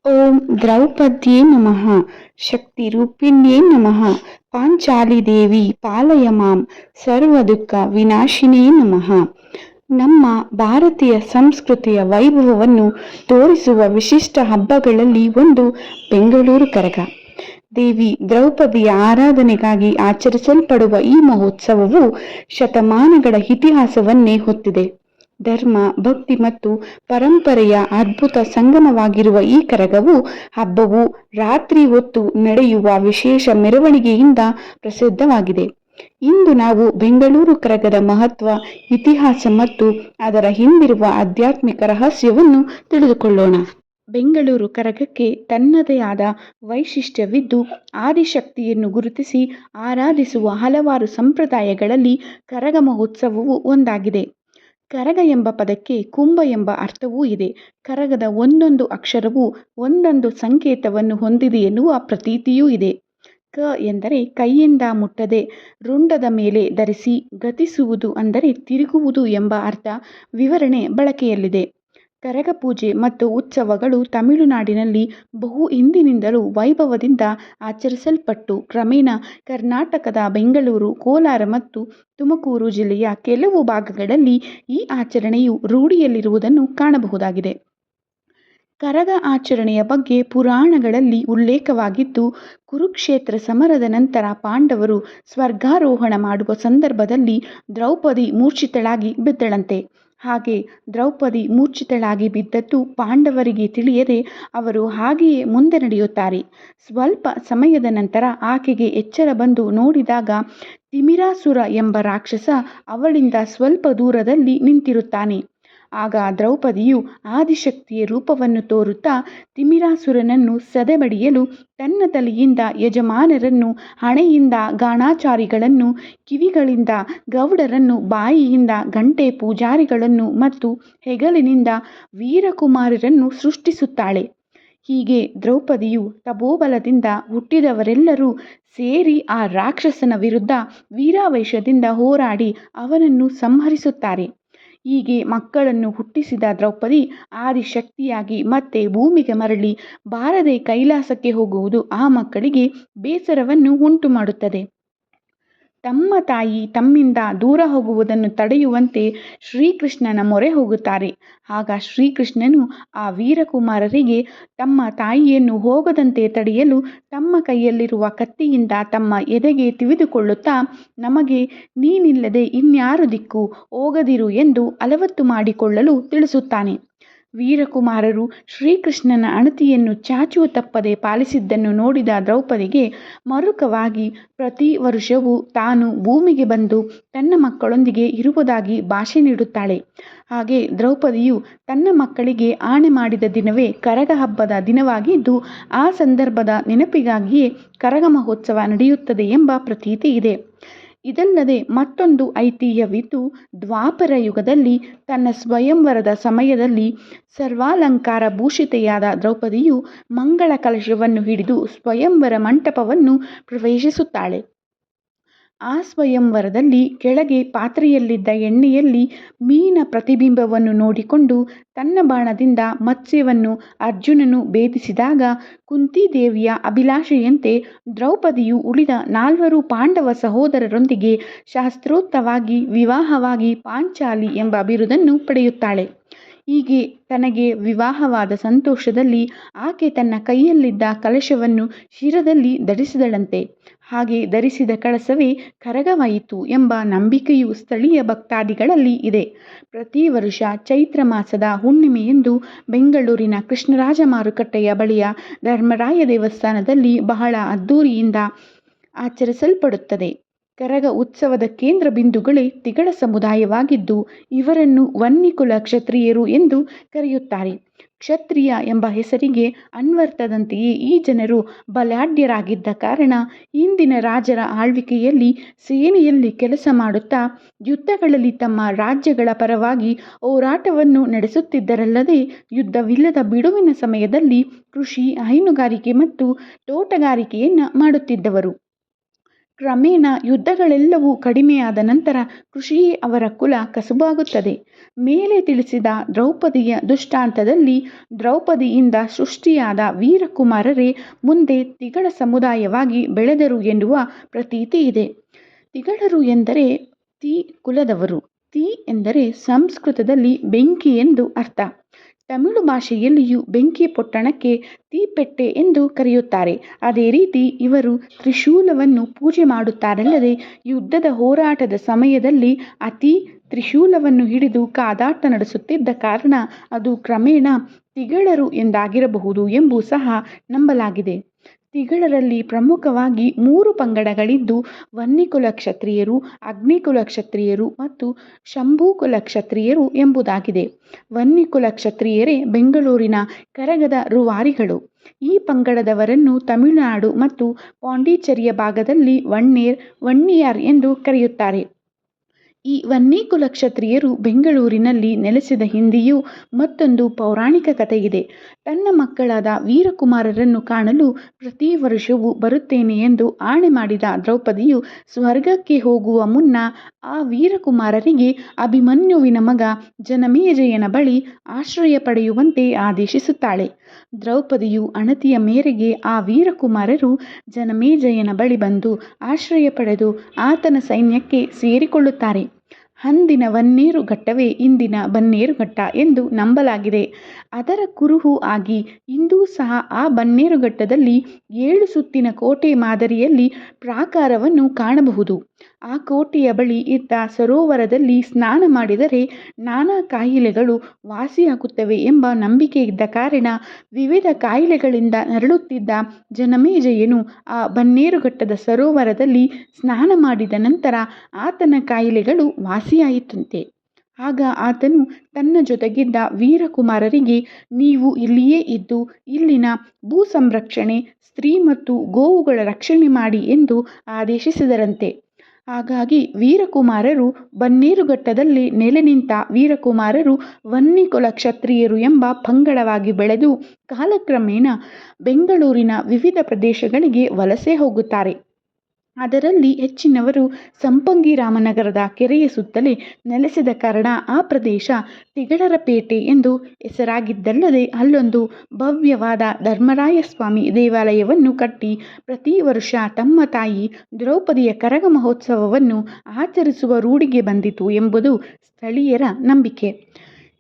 ಓಂ ದ್ರೌಪದ್ಯೇ ನಮಃ ಶಕ್ತಿರೂಪಿಣ್ಯೇ ನಮಃ ಪಾಂಚಾಲಿ ದೇವಿ ಪಾಲಯ ಮಾಂ ಸರ್ವದುಃಖ ವಿನಾಶಿನೇ ನಮಃ. ನಮ್ಮ ಭಾರತೀಯ ಸಂಸ್ಕೃತಿಯ ವೈಭವವನ್ನು ತೋರಿಸುವ ವಿಶಿಷ್ಟ ಹಬ್ಬಗಳಲ್ಲಿ ಒಂದು ಬೆಂಗಳೂರು ಕರಗ. ದೇವಿ ದ್ರೌಪದಿಯ ಆರಾಧನೆಗಾಗಿ ಆಚರಿಸಲ್ಪಡುವ ಈ ಮಹೋತ್ಸವವು ಶತಮಾನಗಳ ಇತಿಹಾಸವನ್ನೇ ಹೊತ್ತಿದೆ. ಧರ್ಮ, ಭಕ್ತಿ ಮತ್ತು ಪರಂಪರೆಯ ಅದ್ಭುತ ಸಂಗಮವಾಗಿರುವ ಈ ಹಬ್ಬವು ರಾತ್ರಿ ಹೊತ್ತು ನಡೆಯುವ ವಿಶೇಷ ಮೆರವಣಿಗೆಯಿಂದ ಪ್ರಸಿದ್ಧವಾಗಿದೆ. ಇಂದು ನಾವು ಬೆಂಗಳೂರು ಕರಗದ ಮಹತ್ವ, ಇತಿಹಾಸ ಮತ್ತು ಅದರ ಹಿಂದಿರುವ ಆಧ್ಯಾತ್ಮಿಕ ರಹಸ್ಯವನ್ನು ತಿಳಿದುಕೊಳ್ಳೋಣ. ಬೆಂಗಳೂರು ಕರಗಕ್ಕೆ ತನ್ನದೇ ಆದ ವೈಶಿಷ್ಟ್ಯವಿದ್ದು, ಆದಿಶಕ್ತಿಯನ್ನು ಗುರುತಿಸಿ ಆರಾಧಿಸುವ ಹಲವಾರು ಸಂಪ್ರದಾಯಗಳಲ್ಲಿ ಕರಗ ಮಹೋತ್ಸವವು ಒಂದಾಗಿದೆ. ಕರಗ ಎಂಬ ಪದಕ್ಕೆ ಕುಂಭ ಎಂಬ ಅರ್ಥವೂ ಇದೆ. ಕರಗದ ಒಂದೊಂದು ಅಕ್ಷರವೂ ಒಂದೊಂದು ಸಂಕೇತವನ್ನು ಹೊಂದಿದೆ ಎನ್ನುವ ಪ್ರತೀತಿಯೂ ಇದೆ. ಕ ಎಂದರೆ ಕೈಯಿಂದ ಮುಟ್ಟದೆ ರುಂಡದ ಮೇಲೆ ಧರಿಸಿ ಗತಿಸುವುದು ಅಂದರೆ ತಿರುಗುವುದು ಎಂಬ ಅರ್ಥ ವಿವರಣೆ ಬಳಕೆಯಲ್ಲಿದೆ. ಕರಗ ಪೂಜೆ ಮತ್ತು ಉತ್ಸವಗಳು ತಮಿಳುನಾಡಿನಲ್ಲಿ ಬಹು ಹಿಂದಿನಿಂದಲೂ ವೈಭವದಿಂದ ಆಚರಿಸಲ್ಪಟ್ಟು ಕ್ರಮೇಣ ಕರ್ನಾಟಕದ ಬೆಂಗಳೂರು, ಕೋಲಾರ ಮತ್ತು ತುಮಕೂರು ಜಿಲ್ಲೆಯ ಕೆಲವು ಭಾಗಗಳಲ್ಲಿ ಈ ಆಚರಣೆಯು ರೂಢಿಯಲ್ಲಿರುವುದನ್ನು ಕಾಣಬಹುದಾಗಿದೆ. ಕರಗ ಆಚರಣೆಯ ಬಗ್ಗೆ ಪುರಾಣಗಳಲ್ಲಿ ಉಲ್ಲೇಖವಾಗಿದ್ದು, ಕುರುಕ್ಷೇತ್ರ ಸಮರದ ನಂತರ ಪಾಂಡವರು ಸ್ವರ್ಗಾರೋಹಣ ಮಾಡುವ ಸಂದರ್ಭದಲ್ಲಿ ದ್ರೌಪದಿ ಮೂರ್ಛಿತಳಾಗಿ ಬಿದ್ದಳಂತೆ. ಹಾಗೆ ದ್ರೌಪದಿ ಮೂರ್ಛಿತಳಾಗಿ ಬಿದ್ದದ್ದು ಪಾಂಡವರಿಗೆ ತಿಳಿಯದೆ ಅವರು ಹಾಗೆಯೇ ಮುಂದೆ ನಡೆಯುತ್ತಾರೆ. ಸ್ವಲ್ಪ ಸಮಯದ ನಂತರ ಆಕೆಗೆ ಎಚ್ಚರ ಬಂದು ನೋಡಿದಾಗ ತಿಮಿರಾಸುರ ಎಂಬ ರಾಕ್ಷಸ ಅವಳಿಂದ ಸ್ವಲ್ಪ ದೂರದಲ್ಲಿ ನಿಂತಿರುತ್ತಾನೆ. ಆಗ ದ್ರೌಪದಿಯು ಆದಿಶಕ್ತಿಯ ರೂಪವನ್ನು ತೋರುತ್ತಾ ತಿಮಿರಾಸುರನನ್ನು ಸದೆಬಡಿಯಲು ತನ್ನ ತಲೆಯಿಂದ ಯಜಮಾನರನ್ನು, ಹಣೆಯಿಂದ ಗಾಣಾಚಾರಿಗಳನ್ನು, ಕಿವಿಗಳಿಂದ ಗೌಡರನ್ನು, ಬಾಯಿಯಿಂದ ಗಂಟೆ ಪೂಜಾರಿಗಳನ್ನು ಮತ್ತು ಹೆಗಲಿನಿಂದ ವೀರಕುಮಾರರನ್ನು ಸೃಷ್ಟಿಸುತ್ತಾಳೆ. ಹೀಗೆ ದ್ರೌಪದಿಯು ತಪೋಬಲದಿಂದ ಹುಟ್ಟಿದವರೆಲ್ಲರೂ ಸೇರಿ ಆ ರಾಕ್ಷಸನ ವಿರುದ್ಧ ವೀರಾವೇಶದಿಂದ ಹೋರಾಡಿ ಅವನನ್ನು ಸಂಹರಿಸುತ್ತಾರೆ. ಹೀಗೆ ಮಕ್ಕಳನ್ನು ಹುಟ್ಟಿಸಿದ ದ್ರೌಪದಿ ಆದಿಶಕ್ತಿಯಾಗಿ ಮತ್ತೆ ಭೂಮಿಗೆ ಮರಳಿ ಬಾರದೆ ಕೈಲಾಸಕ್ಕೆ ಹೋಗುವುದು ಆ ಮಕ್ಕಳಿಗೆ ಬೇಸರವನ್ನು ಉಂಟು ಮಾಡುತ್ತದೆ. ತಮ್ಮ ತಾಯಿ ತಮ್ಮಿಂದ ದೂರ ಹೋಗುವುದನ್ನು ತಡೆಯುವಂತೆ ಶ್ರೀಕೃಷ್ಣನ ಮೊರೆ ಹೋಗುತ್ತಾರೆ. ಆಗ ಶ್ರೀಕೃಷ್ಣನು ಆ ವೀರಕುಮಾರರಿಗೆ ತಮ್ಮ ತಾಯಿಯನ್ನು ಹೋಗದಂತೆ ತಡೆಯಲು ತಮ್ಮ ಕೈಯಲ್ಲಿರುವ ಕತ್ತಿಯಿಂದ ತಮ್ಮ ಎದೆಗೆ ತಿವಿದುಕೊಳ್ಳುತ್ತಾ, ನಮಗೆ ನೀನಿಲ್ಲದೆ ಇನ್ಯಾರು ದಿಕ್ಕು, ಹೋಗದಿರು ಎಂದು ಅಲವತ್ತು ಮಾಡಿಕೊಳ್ಳಲು ತಿಳಿಸುತ್ತಾನೆ. ವೀರಕುಮಾರರು ಶ್ರೀಕೃಷ್ಣನ ಅಣತಿಯನ್ನು ಚಾಚೂ ತಪ್ಪದೆ ಪಾಲಿಸಿದ್ದನ್ನು ನೋಡಿದ ದ್ರೌಪದಿಗೆ ಮರುಕವಾಗಿ ಪ್ರತಿ ವರುಷವೂ ತಾನು ಭೂಮಿಗೆ ಬಂದು ತನ್ನ ಮಕ್ಕಳೊಂದಿಗೆ ಇರುವುದಾಗಿ ಭಾಷೆ ನೀಡುತ್ತಾಳೆ. ಹಾಗೆ ದ್ರೌಪದಿಯು ತನ್ನ ಮಕ್ಕಳಿಗೆ ಆಣೆ ಮಾಡಿದ ದಿನವೇ ಕರಗ ಹಬ್ಬದ ದಿನವಾಗಿದ್ದು, ಆ ಸಂದರ್ಭದ ನೆನಪಿಗಾಗಿಯೇ ಕರಗ ಮಹೋತ್ಸವ ನಡೆಯುತ್ತದೆ ಎಂಬ ಪ್ರತೀತಿ ಇದೆ. ಇದಲ್ಲದೆ ಮತ್ತೊಂದು ಐತಿಹ್ಯವಿದ್ದು, ದ್ವಾಪರ ಯುಗದಲ್ಲಿ ತನ್ನ ಸ್ವಯಂವರದ ಸಮಯದಲ್ಲಿ ಸರ್ವಾಲಂಕಾರ ಭೂಷಿತೆಯಾದ ದ್ರೌಪದಿಯು ಮಂಗಳ ಕಲಶವನ್ನು ಹಿಡಿದು ಸ್ವಯಂವರ ಮಂಟಪವನ್ನು ಪ್ರವೇಶಿಸುತ್ತಾಳೆ. ಆ ಸ್ವಯಂವರದಲ್ಲಿ ಕೆಳಗೆ ಪಾತ್ರೆಯಲ್ಲಿದ್ದ ಎಣ್ಣೆಯಲ್ಲಿ ಮೀನ ಪ್ರತಿಬಿಂಬವನ್ನು ನೋಡಿಕೊಂಡು ತನ್ನ ಬಾಣದಿಂದ ಮತ್ಸ್ಯವನ್ನು ಅರ್ಜುನನು ಭೇದಿಸಿದಾಗ ಕುಂತಿದೇವಿಯ ಅಭಿಲಾಷೆಯಂತೆ ದ್ರೌಪದಿಯು ಉಳಿದ 4 ಪಾಂಡವ ಸಹೋದರರೊಂದಿಗೆ ಶಾಸ್ತ್ರೋಕ್ತವಾಗಿ ವಿವಾಹವಾಗಿ ಪಾಂಚಾಲಿ ಎಂಬ ಬಿರುದನ್ನು ಪಡೆಯುತ್ತಾಳೆ. ಹೀಗೆ ತನಗೆ ವಿವಾಹವಾದ ಸಂತೋಷದಲ್ಲಿ ಆಕೆ ತನ್ನ ಕೈಯಲ್ಲಿದ್ದ ಕಲಶವನ್ನು ಶಿರದಲ್ಲಿ ಧರಿಸಿದಳಂತೆ. ಹಾಗೆ ಧರಿಸಿದ ಕಳಸವೇ ಕರಗವಾಯಿತು ಎಂಬ ನಂಬಿಕೆಯು ಸ್ಥಳೀಯ ಭಕ್ತಾದಿಗಳಲ್ಲಿ ಇದೆ. ಪ್ರತಿ ವರ್ಷ ಚೈತ್ರ ಮಾಸದ ಹುಣ್ಣಿಮೆಯಂದು ಬೆಂಗಳೂರಿನ ಕೃಷ್ಣರಾಜ ಮಾರುಕಟ್ಟೆಯ ಬಳಿಯ ಧರ್ಮರಾಯ ದೇವಸ್ಥಾನದಲ್ಲಿ ಬಹಳ ಅದ್ದೂರಿಯಿಂದ ಆಚರಿಸಲ್ಪಡುತ್ತದೆ. ಕರಗ ಉತ್ಸವದ ಕೇಂದ್ರ ಬಿಂದುಗಳೇ ತಿಗಳ ಸಮುದಾಯವಾಗಿದ್ದು, ಇವರನ್ನು ವನ್ನಿಕುಲ ಕ್ಷತ್ರಿಯರು ಎಂದು ಕರೆಯುತ್ತಾರೆ. ಕ್ಷತ್ರಿಯ ಎಂಬ ಹೆಸರಿಗೆ ಅನ್ವರ್ಥದಂತೆಯೇ ಈ ಜನರು ಬಲಾಢ್ಯರಾಗಿದ್ದ ಕಾರಣ ಹಿಂದಿನ ರಾಜರ ಆಳ್ವಿಕೆಯಲ್ಲಿ ಸೇನೆಯಲ್ಲಿ ಕೆಲಸ ಮಾಡುತ್ತಾ ಯುದ್ಧಗಳಲ್ಲಿ ತಮ್ಮ ರಾಜ್ಯಗಳ ಪರವಾಗಿ ಹೋರಾಟವನ್ನು ನಡೆಸುತ್ತಿದ್ದರಲ್ಲದೆ, ಯುದ್ಧವಿಲ್ಲದ ಬಿಡುವಿನ ಸಮಯದಲ್ಲಿ ಕೃಷಿ, ಹೈನುಗಾರಿಕೆ ಮತ್ತು ತೋಟಗಾರಿಕೆಯನ್ನು ಮಾಡುತ್ತಿದ್ದವರು. ಕ್ರಮೇಣ ಯುದ್ಧಗಳೆಲ್ಲವೂ ಕಡಿಮೆಯಾದ ನಂತರ ಕೃಷಿಯೇ ಅವರ ಕುಲ ಕಸುಬಾಗುತ್ತದೆ. ಮೇಲೆ ತಿಳಿಸಿದ ದ್ರೌಪದಿಯ ದೃಷ್ಟಾಂತದಲ್ಲಿ ದ್ರೌಪದಿಯಿಂದ ಸೃಷ್ಟಿಯಾದ ವೀರಕುಮಾರರೇ ಮುಂದೆ ತಿಗಳ ಸಮುದಾಯವಾಗಿ ಬೆಳೆದರು ಎನ್ನುವ ಪ್ರತೀತಿ ಇದೆ. ತಿಗಳರು ಎಂದರೆ ತಿ ಕುಲದವರು. ತಿ ಎಂದರೆ ಸಂಸ್ಕೃತದಲ್ಲಿ ಬೆಂಕಿ ಎಂದು ಅರ್ಥ. ತಮಿಳು ಭಾಷೆಯಲ್ಲಿಯೂ ಬೆಂಕಿ ಪೊಟ್ಟಣಕ್ಕೆ ತೀಪೆಟ್ಟೆ ಎಂದು ಕರೆಯುತ್ತಾರೆ. ಅದೇ ರೀತಿ ಇವರು ತ್ರಿಶೂಲವನ್ನು ಪೂಜೆ ಮಾಡುತ್ತಾರಲ್ಲದೆ ಯುದ್ಧದ ಹೋರಾಟದ ಸಮಯದಲ್ಲಿ ಅತಿ ತ್ರಿಶೂಲವನ್ನು ಹಿಡಿದು ಕಾದಾಟ ನಡೆಸುತ್ತಿದ್ದ ಕಾರಣ ಅದು ಕ್ರಮೇಣ ತಿಗಳರು ಎಂದಾಗಿರಬಹುದು ಎಂಬೂ ಸಹ ನಂಬಲಾಗಿದೆ. ತಿಗಳರಲ್ಲಿ ಪ್ರಮುಖವಾಗಿ 3 ಪಂಗಡಗಳಿದ್ದು ವನ್ನಿಕುಲ ಕ್ಷತ್ರಿಯರು, ಅಗ್ನಿಕುಲ ಕ್ಷತ್ರಿಯರು ಮತ್ತು ಶಂಭೂಕುಲ ಕ್ಷತ್ರಿಯರು ಎಂಬುದಾಗಿದೆ. ವನ್ನಿಕುಲ ಕ್ಷತ್ರಿಯರೇ ಬೆಂಗಳೂರಿನ ಕರಗದ ರೂವಾರಿಗಳು. ಈ ಪಂಗಡದವರನ್ನು ತಮಿಳುನಾಡು ಮತ್ತು ಪಾಂಡಿಚೇರಿಯ ಭಾಗದಲ್ಲಿ ವಣ್ಣಿಯಾರ್ ಎಂದು ಕರೆಯುತ್ತಾರೆ. ಈ ವನ್ನಿಕುಲ ಕ್ಷತ್ರಿಯರು ಬೆಂಗಳೂರಿನಲ್ಲಿ ನೆಲೆಸಿದ ಹಿಂದೆಯೂ ಮತ್ತೊಂದು ಪೌರಾಣಿಕ ಕಥೆಯಿದೆ. ತನ್ನ ಮಕ್ಕಳಾದ ವೀರಕುಮಾರರನ್ನು ಕಾಣಲು ಪ್ರತಿ ವರ್ಷವೂ ಬರುತ್ತೇನೆ ಎಂದು ಆಣೆ ಮಾಡಿದ ದ್ರೌಪದಿಯು ಸ್ವರ್ಗಕ್ಕೆ ಹೋಗುವ ಮುನ್ನ ಆ ವೀರಕುಮಾರರಿಗೆ ಅಭಿಮನ್ಯುವಿನ ಮಗ ಜನಮೇಜಯನ ಬಳಿ ಆಶ್ರಯ ಪಡೆಯುವಂತೆ ಆದೇಶಿಸುತ್ತಾಳೆ. ದ್ರೌಪದಿಯು ಅಣತಿಯ ಮೇರೆಗೆ ಆ ವೀರಕುಮಾರರು ಜನಮೇಜಯನ ಬಳಿ ಬಂದು ಆಶ್ರಯ ಪಡೆದು ಆತನ ಸೈನ್ಯಕ್ಕೆ ಸೇರಿಕೊಳ್ಳುತ್ತಾರೆ. ಅಂದಿನ ವನ್ನೇರುಘಟ್ಟವೇ ಇಂದಿನ ಬನ್ನೇರುಘಟ್ಟ ಎಂದು ನಂಬಲಾಗಿದೆ. ಅದರ ಕುರುಹು ಆಗಿ ಇಂದೂ ಸಹ ಆ ಬನ್ನೇರುಘಟ್ಟದಲ್ಲಿ 7 ಸುತ್ತಿನ ಕೋಟೆ ಮಾದರಿಯಲ್ಲಿ ಪ್ರಾಕಾರವನ್ನು ಕಾಣಬಹುದು. ಆ ಕೋಟೆಯ ಬಳಿ ಇದ್ದ ಸರೋವರದಲ್ಲಿ ಸ್ನಾನ ಮಾಡಿದರೆ ನಾನಾ ಕಾಯಿಲೆಗಳು ವಾಸಿಯಾಗುತ್ತವೆ ಎಂಬ ನಂಬಿಕೆ ಇದ್ದ ಕಾರಣ ವಿವಿಧ ಕಾಯಿಲೆಗಳಿಂದ ನರಳುತ್ತಿದ್ದ ಜನಮೇಜಯನು ಆ ಬನ್ನೇರುಘಟ್ಟದ ಸರೋವರದಲ್ಲಿ ಸ್ನಾನ ಮಾಡಿದ ನಂತರ ಆತನ ಕಾಯಿಲೆಗಳು ವಾಸಿಯಾಯಿತಂತೆ. ಆಗ ಆತನು ತನ್ನ ಜೊತೆಗಿದ್ದ ವೀರಕುಮಾರರಿಗೆ, ನೀವು ಇಲ್ಲಿಯೇ ಇದ್ದು ಇಲ್ಲಿನ ಭೂ ಸಂರಕ್ಷಣೆ, ಸ್ತ್ರೀ ಮತ್ತು ಗೋವುಗಳ ರಕ್ಷಣೆ ಮಾಡಿ ಎಂದು ಆದೇಶಿಸಿದರಂತೆ. ಹಾಗಾಗಿ ವೀರಕುಮಾರರು ಬನ್ನೇರುಘಟ್ಟದಲ್ಲಿ ನೆಲೆ ನಿಂತ ವೀರಕುಮಾರರು ವನ್ನಿಕುಲ ಕ್ಷತ್ರಿಯರು ಎಂಬ ಪಂಗಡವಾಗಿ ಬೆಳೆದು ಕಾಲಕ್ರಮೇಣ ಬೆಂಗಳೂರಿನ ವಿವಿಧ ಪ್ರದೇಶಗಳಿಗೆ ವಲಸೆ ಹೋಗುತ್ತಾರೆ. ಅದರಲ್ಲಿ ಹೆಚ್ಚಿನವರು ಸಂಪಂಗಿ ರಾಮನಗರದ ಕೆರೆಯ ಸುತ್ತಲೇ ನೆಲೆಸಿದ ಕಾರಣ ಆ ಪ್ರದೇಶ ತಿಗಳರಪೇಟೆ ಎಂದು ಹೆಸರಾಗಿದ್ದಲ್ಲದೆ ಅಲ್ಲೊಂದು ಭವ್ಯವಾದ ಧರ್ಮರಾಯಸ್ವಾಮಿ ದೇವಾಲಯವನ್ನು ಕಟ್ಟಿ ಪ್ರತಿ ವರ್ಷ ತಮ್ಮ ತಾಯಿ ದ್ರೌಪದಿಯ ಕರಗ ಮಹೋತ್ಸವವನ್ನು ಆಚರಿಸುವ ರೂಢಿಗೆ ಬಂದಿತು ಎಂಬುದು ಸ್ಥಳೀಯರ ನಂಬಿಕೆ.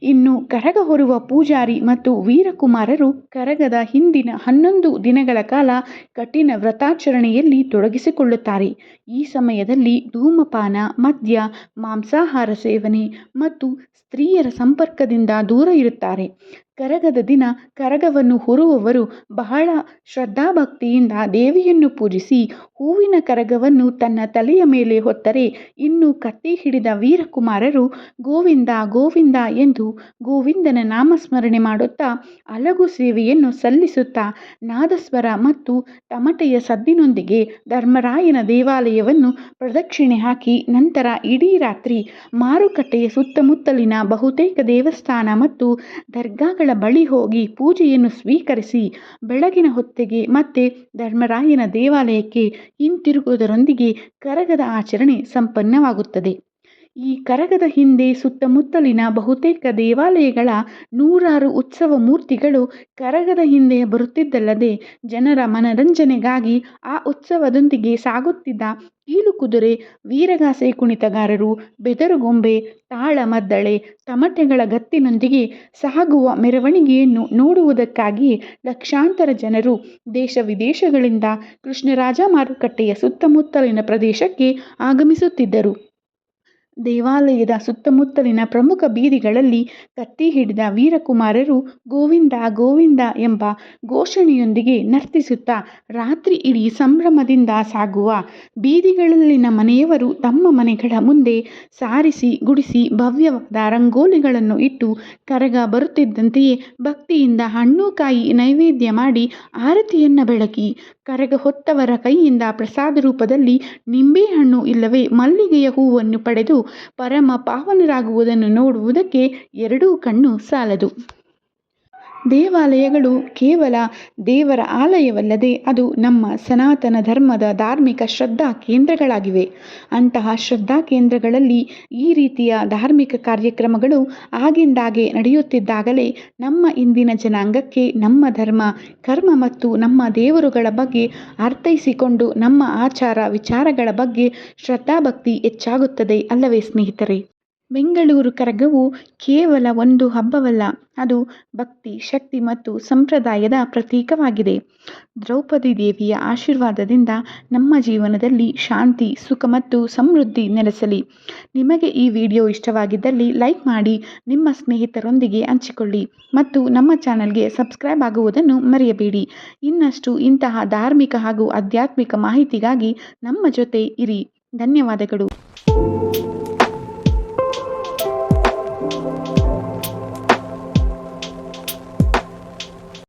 ಇನ್ನು ಕರಗ ಹೊರುವ ಪೂಜಾರಿ ಮತ್ತು ವೀರಕುಮಾರರು ಕರಗದ ಹಿಂದಿನ 11 ದಿನಗಳ ಕಾಲ ಕಠಿಣ ವ್ರತಾಚರಣೆಯಲ್ಲಿ ತೊಡಗಿಸಿಕೊಳ್ಳುತ್ತಾರೆ. ಈ ಸಮಯದಲ್ಲಿ ಧೂಮಪಾನ, ಮದ್ಯ, ಮಾಂಸಾಹಾರ ಸೇವನೆ ಮತ್ತು ಸ್ತ್ರೀಯರ ಸಂಪರ್ಕದಿಂದ ದೂರ ಇರುತ್ತಾರೆ. ಕರಗದ ದಿನ ಕರಗವನ್ನು ಹೊರುವವರು ಬಹಳ ಶ್ರದ್ಧಾಭಕ್ತಿಯಿಂದ ದೇವಿಯನ್ನು ಪೂಜಿಸಿ ಹೂವಿನ ಕರಗವನ್ನು ತನ್ನ ತಲೆಯ ಮೇಲೆ ಹೊತ್ತರೆ ಇನ್ನು ಕತ್ತಿ ಹಿಡಿದ ವೀರಕುಮಾರರು ಗೋವಿಂದ ಗೋವಿಂದ ಎಂದು ಗೋವಿಂದನ ನಾಮಸ್ಮರಣೆ ಮಾಡುತ್ತಾ ಅಲಗು ಸೇವೆಯನ್ನು ಸಲ್ಲಿಸುತ್ತಾ ನಾದಸ್ವರ ಮತ್ತು ತಮಟೆಯ ಸದ್ದಿನೊಂದಿಗೆ ಧರ್ಮರಾಯನ ದೇವಾಲಯವನ್ನು ಪ್ರದಕ್ಷಿಣೆ ಹಾಕಿ ನಂತರ ಇಡೀ ರಾತ್ರಿ ಮಾರುಕಟ್ಟೆಯ ಸುತ್ತಮುತ್ತಲಿನ ಬಹುತೇಕ ದೇವಸ್ಥಾನ ಮತ್ತು ದರ್ಗಾಗಳ ಬಳಿ ಹೋಗಿ ಪೂಜೆಯನ್ನು ಸ್ವೀಕರಿಸಿ ಬೆಳಗಿನ ಹೊತ್ತಿಗೆ ಮತ್ತೆ ಧರ್ಮರಾಯನ ದೇವಾಲಯಕ್ಕೆ ಹಿಂತಿರುಗುವುದರೊಂದಿಗೆ ಕರಗದ ಆಚರಣೆ ಸಂಪನ್ನವಾಗುತ್ತದೆ. ಈ ಕರಗದ ಹಿಂದೆ ಸುತ್ತಮುತ್ತಲಿನ ಬಹುತೇಕ ದೇವಾಲಯಗಳ 100 ಉತ್ಸವ ಮೂರ್ತಿಗಳು ಕರಗದ ಹಿಂದೆ ಬರುತ್ತಿದ್ದಲ್ಲದೆ ಜನರ ಮನರಂಜನೆಗಾಗಿ ಆ ಉತ್ಸವದೊಂದಿಗೆ ಸಾಗುತ್ತಿದ್ದ ಕೀಲುಕುದುರೆ, ವೀರಗಾಸೆ ಕುಣಿತಗಾರರು, ಬೆದರುಗೊಂಬೆ, ತಾಳ ಮದ್ದಳೆ, ತಮಟೆಗಳ ಗತ್ತಿನೊಂದಿಗೆ ಸಾಗುವ ಮೆರವಣಿಗೆಯನ್ನು ನೋಡುವುದಕ್ಕಾಗಿಯೇ ಲಕ್ಷಾಂತರ ಜನರು ದೇಶ ವಿದೇಶಗಳಿಂದ ಕೃಷ್ಣರಾಜ ಮಾರುಕಟ್ಟೆಯ ಸುತ್ತಮುತ್ತಲಿನ ಪ್ರದೇಶಕ್ಕೆ ಆಗಮಿಸುತ್ತಿದ್ದರು. ದೇವಾಲಯದ ಸುತ್ತಮುತ್ತಲಿನ ಪ್ರಮುಖ ಬೀದಿಗಳಲ್ಲಿ ಕತ್ತಿ ಹಿಡಿದ ವೀರಕುಮಾರರು ಗೋವಿಂದ ಗೋವಿಂದ ಎಂಬ ಘೋಷಣೆಯೊಂದಿಗೆ ನರ್ತಿಸುತ್ತಾ ರಾತ್ರಿ ಇಡೀ ಸಂಭ್ರಮದಿಂದ ಸಾಗುವ ಬೀದಿಗಳಲ್ಲಿನ ಮನೆಯವರು ತಮ್ಮ ಮನೆಗಳ ಮುಂದೆ ಸಾರಿಸಿ ಗುಡಿಸಿ ಭವ್ಯವಾದ ರಂಗೋಲಿಗಳನ್ನು ಇಟ್ಟು ಕರಗ ಬರುತ್ತಿದ್ದಂತೆಯೇ ಭಕ್ತಿಯಿಂದ ಹಣ್ಣು ಕಾಯಿ ನೈವೇದ್ಯ ಮಾಡಿ ಆರತಿಯನ್ನು ಬೆಳಗಿ ಕರಗ ಹೊತ್ತವರ ಕೈಯಿಂದ ಪ್ರಸಾದ ರೂಪದಲ್ಲಿ ನಿಂಬೆಹಣ್ಣು ಇಲ್ಲವೇ ಮಲ್ಲಿಗೆಯ ಹೂವನ್ನು ಪಡೆದು ಪರಮ ಪಾವನರಾಗುವುದನ್ನು ನೋಡುವುದಕ್ಕೆ 2 ಕಣ್ಣು ಸಾಲದು. ದೇವಾಲಯಗಳು ಕೇವಲ ದೇವರ ಆಲಯವಲ್ಲದೆ ಅದು ನಮ್ಮ ಸನಾತನ ಧರ್ಮದ ಧಾರ್ಮಿಕ ಶ್ರದ್ಧಾ ಕೇಂದ್ರಗಳಾಗಿವೆ. ಅಂತಹ ಶ್ರದ್ಧಾ ಕೇಂದ್ರಗಳಲ್ಲಿ ಈ ರೀತಿಯ ಧಾರ್ಮಿಕ ಕಾರ್ಯಕ್ರಮಗಳು ಆಗಿಂದಾಗೆ ನಡೆಯುತ್ತಿದ್ದಾಗಲೇ ನಮ್ಮ ಇಂದಿನ ಜನಾಂಗಕ್ಕೆ ನಮ್ಮ ಧರ್ಮ, ಕರ್ಮ ಮತ್ತು ನಮ್ಮ ದೇವರುಗಳ ಬಗ್ಗೆ ಅರ್ಥೈಸಿಕೊಂಡು ನಮ್ಮ ಆಚಾರ ವಿಚಾರಗಳ ಬಗ್ಗೆ ಶ್ರದ್ಧಾಭಕ್ತಿ ಹೆಚ್ಚಾಗುತ್ತದೆ ಅಲ್ಲವೇ ಸ್ನೇಹಿತರೆ? ಬೆಂಗಳೂರು ಕರಗವು ಕೇವಲ ಒಂದು ಹಬ್ಬವಲ್ಲ, ಅದು ಭಕ್ತಿ, ಶಕ್ತಿ ಮತ್ತು ಸಂಪ್ರದಾಯದ ಪ್ರತೀಕವಾಗಿದೆ. ದ್ರೌಪದಿ ದೇವಿಯ ಆಶೀರ್ವಾದದಿಂದ ನಮ್ಮ ಜೀವನದಲ್ಲಿ ಶಾಂತಿ, ಸುಖ ಮತ್ತು ಸಮೃದ್ಧಿ ನೆಲೆಸಲಿ. ನಿಮಗೆ ಈ ವಿಡಿಯೋ ಇಷ್ಟವಾಗಿದ್ದಲ್ಲಿ ಲೈಕ್ ಮಾಡಿ, ನಿಮ್ಮ ಸ್ನೇಹಿತರೊಂದಿಗೆ ಹಂಚಿಕೊಳ್ಳಿ ಮತ್ತು ನಮ್ಮ ಚಾನಲ್ಗೆ ಸಬ್ಸ್ಕ್ರೈಬ್ ಆಗುವುದನ್ನು ಮರೆಯಬೇಡಿ. ಇನ್ನಷ್ಟು ಇಂತಹ ಧಾರ್ಮಿಕ ಹಾಗೂ ಆಧ್ಯಾತ್ಮಿಕ ಮಾಹಿತಿಗಾಗಿ ನಮ್ಮ ಜೊತೆ ಇರಿ. ಧನ್ಯವಾದಗಳು.